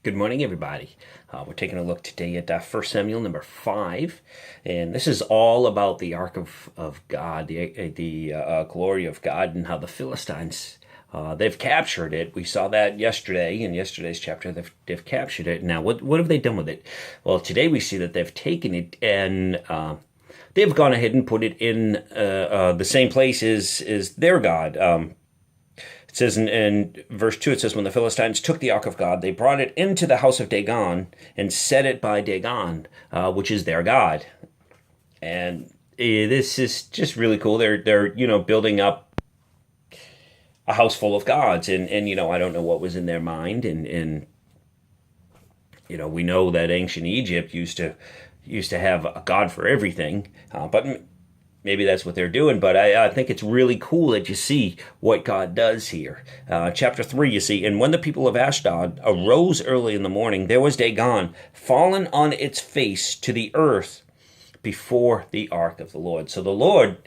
Good morning, everybody. We're taking a look today at 1 Samuel number 5, and this is all about the Ark of God, the glory of God, and how the Philistines, they've captured it. We saw that yesterday, in yesterday's chapter, they've captured it. Now, what have they done with it? Well, today we see that they've taken it and they've gone ahead and put it in the same place as their God. It says in verse 2, it says, when the Philistines took the ark of God, they brought it into the house of Dagon and set it by Dagon, which is their God. And this is just really cool. They're building up a house full of gods. And I don't know what was in their mind. And we know that ancient Egypt used to have a god for everything. But maybe that's what they're doing, but I think it's really cool that you see what God does here. Chapter 3, you see, and when the people of Ashdod arose early in the morning, there was Dagon fallen on its face to the earth before the ark of the Lord. So the Lord,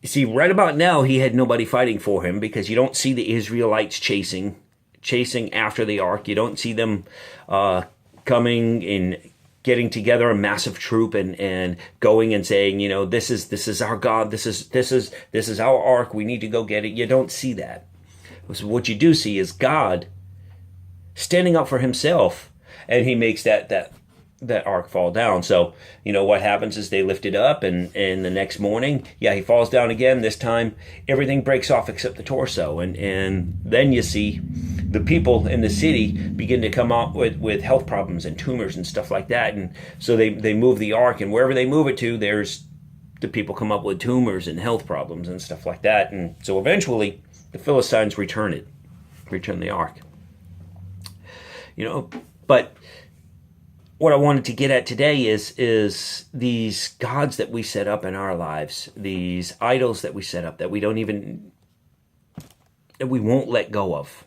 you see, right about now, he had nobody fighting for him because you don't see the Israelites chasing after the ark. You don't see them coming in, getting together a massive troop and going and saying, this is our God, this is our ark, we need to go get it. You don't see that. So what you do see is God standing up for himself, and he makes that ark fall down. So what happens is they lift it up, and the next morning, he falls down again. This time everything breaks off except the torso, and then you see the people in the city begin to come out with health problems and tumors and stuff like that. And so they move the ark, and wherever they move it to, there's the people come up with tumors and health problems and stuff like that. And so eventually the Philistines return the ark. But what I wanted to get at today is these gods that we set up in our lives, these idols that we set up that we won't let go of.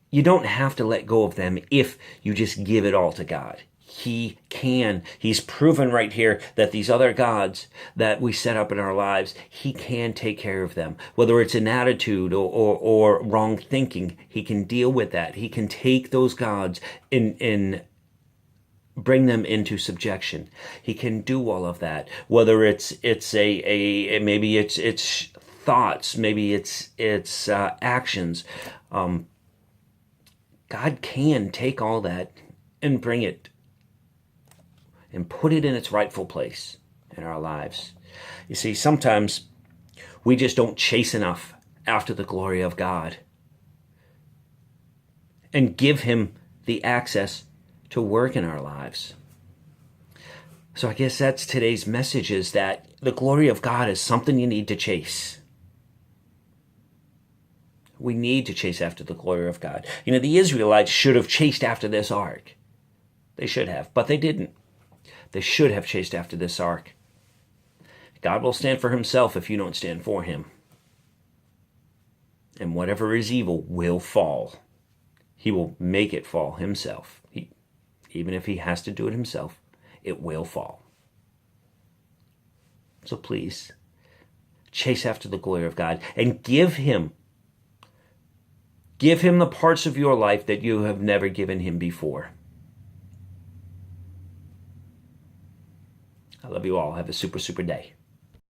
You don't have to let go of them if you just give it all to God. He can. He's proven right here that these other gods that we set up in our lives, he can take care of them. Whether it's an attitude or wrong thinking, he can deal with that. He can take those gods and bring them into subjection. He can do all of that. Whether it's maybe it's thoughts, maybe it's actions. God can take all that and bring it and put it in its rightful place in our lives. You see, sometimes we just don't chase enough after the glory of God and give him the access to work in our lives. So I guess that's today's message, is that the glory of God is something you need to chase. We need to chase after the glory of God. The Israelites should have chased after this ark. They should have, but they didn't. They should have chased after this ark. God will stand for himself if you don't stand for him. And whatever is evil will fall. He will make it fall himself. Even if he has to do it himself, it will fall. So please, chase after the glory of God and give him the parts of your life that you have never given him before. I love you all. Have a super, super day.